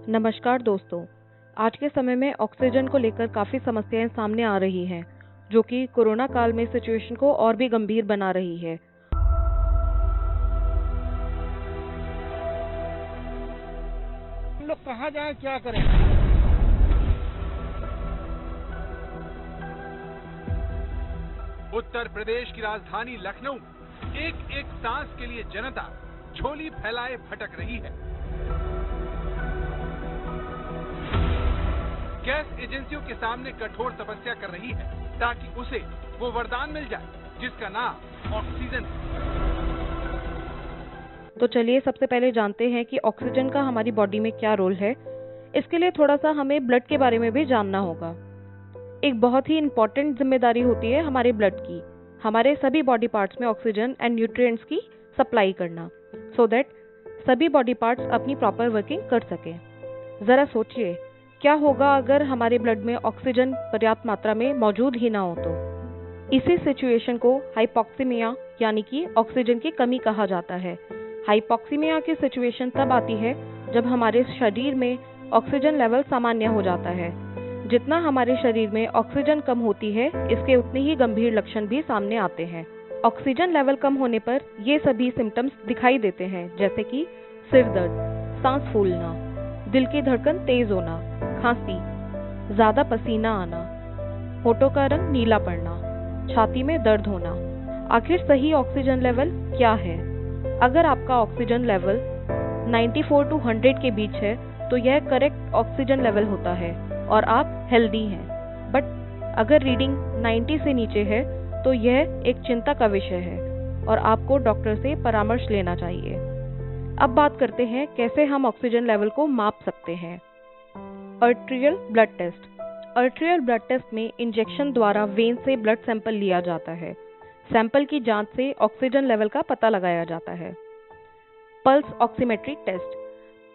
नमस्कार दोस्तों। आज के समय में ऑक्सीजन को लेकर काफ़ी समस्याएं सामने आ रही हैं, जो कि कोरोना काल में सिचुएशन को और भी गंभीर बना रही है। हम लोग कहाँ जाएं, क्या करें? उत्तर प्रदेश की राजधानी लखनऊ एक एक सांस के लिए जनता झोली फैलाए भटक रही है। गैस एजेंसियों के सामने कठोर तपस्या कर रही है ताकि उसे वो वरदान मिल जाए जिसका नाम ऑक्सीजन है। तो चलिए सबसे पहले जानते हैं कि ऑक्सीजन का हमारी बॉडी में क्या रोल है। इसके लिए थोड़ा सा हमें ब्लड के बारे में भी जानना होगा। एक बहुत ही इम्पोर्टेंट जिम्मेदारी होती है हमारे ब्लड की, हमारे सभी बॉडी पार्ट्स में ऑक्सीजन एंड न्यूट्रिएंट्स की सप्लाई करना, सो दैट सभी बॉडी पार्ट्स अपनी प्रॉपर वर्किंग कर सकें। ज़रा सोचिए, क्या होगा अगर हमारे ब्लड में ऑक्सीजन पर्याप्त मात्रा में मौजूद ही ना हो तो? इसी सिचुएशन को हाइपोक्सीमिया यानी कि ऑक्सीजन की कमी कहा जाता है। हाइपोक्सीमिया की सिचुएशन तब आती है जब हमारे शरीर में ऑक्सीजन लेवल सामान्य हो जाता है। जितना हमारे शरीर में ऑक्सीजन कम होती है, इसके उतने ही गंभीर लक्षण भी सामने आते हैं। ऑक्सीजन लेवल कम होने पर ये सभी सिम्टम्स दिखाई देते हैं, जैसे कि सिर दर्द, सांस फूलना, दिल की धड़कन तेज होना, खांसी, ज्यादा पसीना आना, होठों का रंग नीला पड़ना, छाती में दर्द होना। आखिर सही ऑक्सीजन लेवल क्या है? अगर आपका ऑक्सीजन लेवल 94 to 100 के बीच है तो यह करेक्ट ऑक्सीजन लेवल होता है और आप हेल्दी हैं। बट अगर रीडिंग 90 से नीचे है तो यह एक चिंता का विषय है और आपको डॉक्टर से परामर्श लेना चाहिए। अब बात करते हैं कैसे हम ऑक्सीजन लेवल को माप सकते हैं। Arterial blood test. Arterial blood test में इंजेक्शन द्वारा वेन से ब्लड सैंपल लिया जाता है। सैंपल की जांच से ऑक्सीजन लेवल का पता लगाया जाता है। Pulse oximetry test.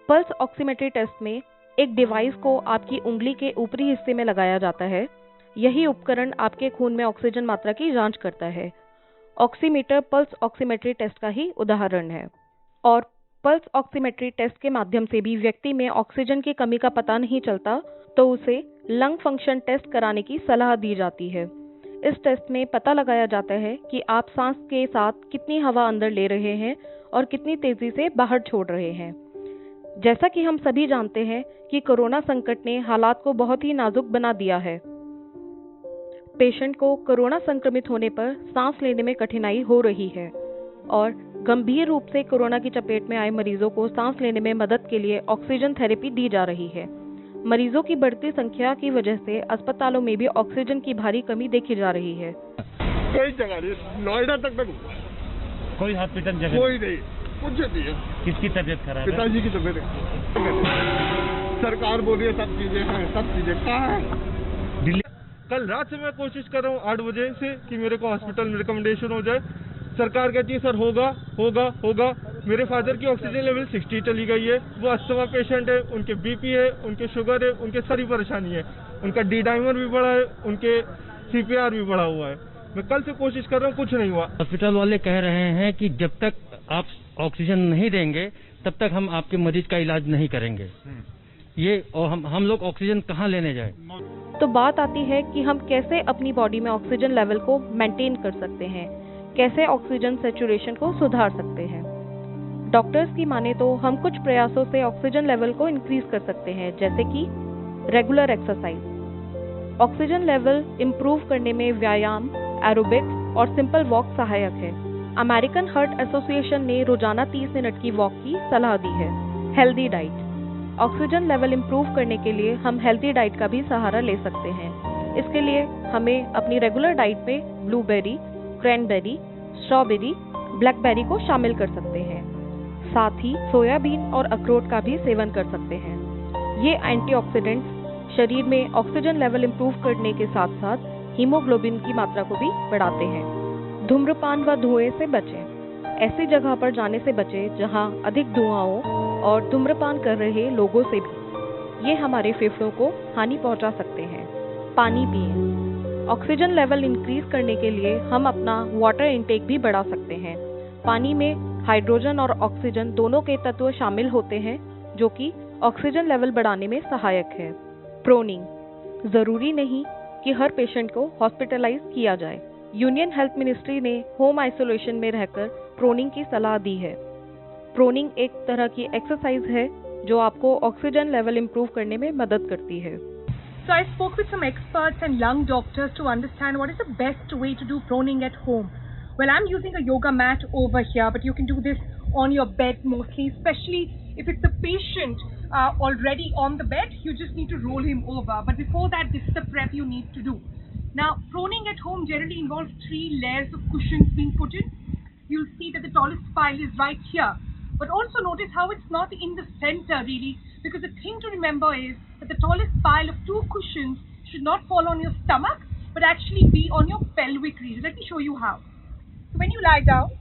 Pulse oximetry test में एक डिवाइस को आपकी उंगली के ऊपरी हिस्से में लगाया जाता है। यही उपकरण आपके खून में ऑक्सीजन मात्रा की जांच करता है। ऑक्सीमीटर पल्स ऑक्सीमेट्री टेस्ट का ही उदाहरण है। और पल्स ऑक्सीमेट्री टेस्ट के माध्यम से भी व्यक्ति में ऑक्सीजन की कमी का पता नहीं चलता तो उसे लंग फंक्शन टेस्ट कराने की सलाह दी जाती है। इस टेस्ट में पता लगाया जाता है कि आप सांस के साथ कितनी हवा अंदर ले रहे हैं और कितनी तेजी से बाहर छोड़ रहे हैं। जैसा कि हम सभी जानते हैं कि कोरोना संकट ने हालात को बहुत ही नाजुक बना दिया है। पेशेंट को कोरोना संक्रमित होने पर सांस लेने में कठिनाई हो रही है और गंभीर रूप से कोरोना की चपेट में आए मरीजों को सांस लेने में मदद के लिए ऑक्सीजन थेरेपी दी जा रही है। मरीजों की बढ़ती संख्या की वजह से अस्पतालों में भी ऑक्सीजन की भारी कमी देखी जा रही है। कई जगह नहीं, नोएडा तक हुआ, कोई हॉस्पिटल जगह कोई नहीं, कुछ नहीं है। किसकी तबीयत खराब है? पिताजी की तबीयत है। सरकार बोल रही है सब चीजें हैं, सब चीजें कहाँ है? दिल्ली कल रात से मैं कोशिश कर रहा हूँ 8 बजे से कि मेरे को हॉस्पिटल में रिकमेंडेशन हो जाए। सरकार कहती है सर होगा होगा होगा। मेरे फादर की ऑक्सीजन लेवल 60 चली गई है। वो अस्थमा पेशेंट है, उनके बीपी है, उनके शुगर है, उनके सारी परेशानी है। उनका डी डाइमर भी बढ़ा है, उनके CPR भी बढ़ा हुआ है। मैं कल से कोशिश कर रहा हूँ, कुछ नहीं हुआ। हॉस्पिटल वाले कह रहे हैं कि जब तक आप ऑक्सीजन नहीं देंगे तब तक हम आपके मरीज का इलाज नहीं करेंगे। ये और हम लोग ऑक्सीजन कहाँ लेने जाए? तो बात आती है कि हम कैसे अपनी बॉडी में ऑक्सीजन लेवल को मेंटेन कर सकते हैं, कैसे ऑक्सीजन सैचुरेशन को सुधार सकते हैं। डॉक्टर्स की माने तो हम कुछ प्रयासों से ऑक्सीजन लेवल को इंक्रीज कर सकते हैं, जैसे कि regular exercise. Oxygen level improve करने में व्यायाम, एरोबिक्स और सिंपल वॉक सहायक है। अमेरिकन हार्ट एसोसिएशन ने रोजाना 30 मिनट की वॉक की सलाह दी है। Healthy diet. Oxygen level improve करने के लिए हम हेल्दी डाइट का भी सहारा ले सकते हैं। इसके लिए हमें अपनी रेगुलर डाइट में ब्लूबेरी, क्रैनबेरी, स्ट्रॉबेरी, ब्लैकबेरी को शामिल कर सकते हैं। साथ ही सोयाबीन और अखरोट का भी सेवन कर सकते हैं। ये एंटीऑक्सीडेंट्स शरीर में ऑक्सीजन लेवल इंप्रूव करने के साथ साथ हीमोग्लोबिन की मात्रा को भी बढ़ाते हैं। धूम्रपान व धुएं से बचें। ऐसी जगह पर जाने से बचें जहां अधिक धुआं हो और धूम्रपान कर रहे लोगों से भी। ये हमारे फेफड़ों को हानि पहुंचा सकते हैं। पानी पिएं। ऑक्सीजन लेवल इंक्रीज करने के लिए हम अपना वाटर इनटेक भी बढ़ा सकते हैं। पानी में हाइड्रोजन और ऑक्सीजन दोनों के तत्व शामिल होते हैं, जो कि ऑक्सीजन लेवल बढ़ाने में सहायक है। प्रोनिंग जरूरी नहीं कि हर पेशेंट को हॉस्पिटलाइज किया जाए। यूनियन हेल्थ मिनिस्ट्री ने होम आइसोलेशन में रहकर प्रोनिंग की सलाह दी है। प्रोनिंग एक तरह की एक्सरसाइज है जो आपको ऑक्सीजन लेवल इंप्रूव करने में मदद करती है। So I spoke with some experts and lung doctors to understand what is the best way to do proning at home. Well, I'm using a yoga mat over here, but you can do this on your bed mostly, especially if it's a patient already on the bed. You just need to roll him over. But before that, this is the prep you need to do. Now, proning at home generally involves 3 layers of cushions being put in. You'll see that the tallest pile is right here. But also notice how it's not in the center really, because the thing to remember is that the tallest pile of 2 cushions should not fall on your stomach, but actually be on your pelvic region. Let me show you how. So when you lie down,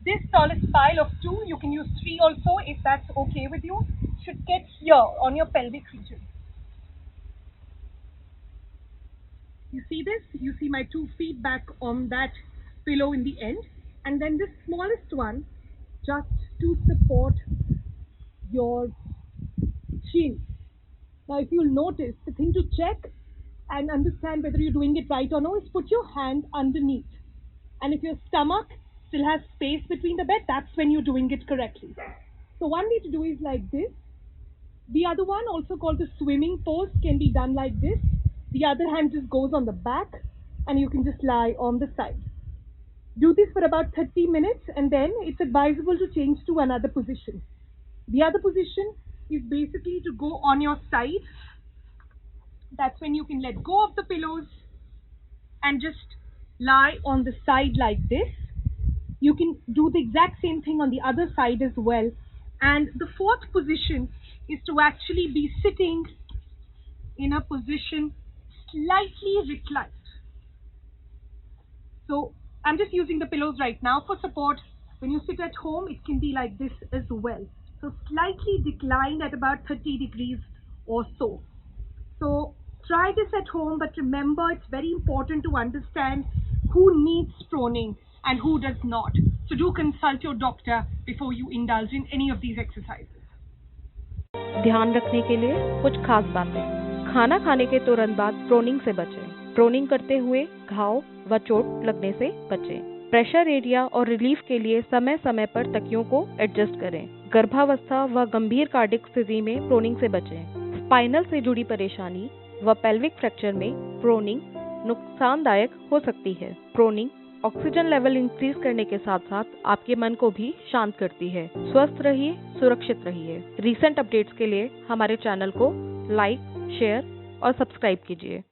this tallest pile of 2, you can use 3 also if that's okay with you, should get here on your pelvic region. You see this? You see my 2 feet back on that pillow in the end. And then this smallest one, just to support your chin. Now if you'll notice, the thing to check and understand whether you're doing it right or no is put your hand underneath. And if your stomach still has space between the bed, that's when you're doing it correctly. So one way to do is like this. The other one, also called the swimming pose, can be done like this. The other hand just goes on the back and you can just lie on the side. Do this for about 30 minutes and then it's advisable to change to another position. The other position is basically to go on your side. That's when you can let go of the pillows and just lie on the side like this. You can do the exact same thing on the other side as well. And the 4th position is to actually be sitting in a position slightly reclined. So I'm just using the pillows right now for support. When you sit at home, it can be like this as well. So slightly declined at about 30 degrees or so. So try this at home, but remember it's very important to understand who needs proning and who does not. So do consult your doctor before you indulge in any of these exercises. ध्यान रखने के लिए कुछ खास बातें। खाना खाने के तुरंत बाद प्रोनिंग से बचें। प्रोनिंग करते हुए घाव व चोट लगने से बचें। प्रेशर एरिया और रिलीफ के लिए समय समय पर तकियों को एडजस्ट करें। गर्भावस्था व गंभीर कार्डिक स्थिति में प्रोनिंग से बचें। स्पाइनल से जुड़ी परेशानी व पेल्विक फ्रैक्चर में प्रोनिंग नुकसानदायक हो सकती है। प्रोनिंग ऑक्सीजन लेवल इंक्रीज करने के साथ साथ आपके मन को भी शांत करती है। स्वस्थ रहिए, सुरक्षित रहिए। रीसेंट अपडेट्स के लिए हमारे चैनल को लाइक, शेयर और सब्सक्राइब कीजिए।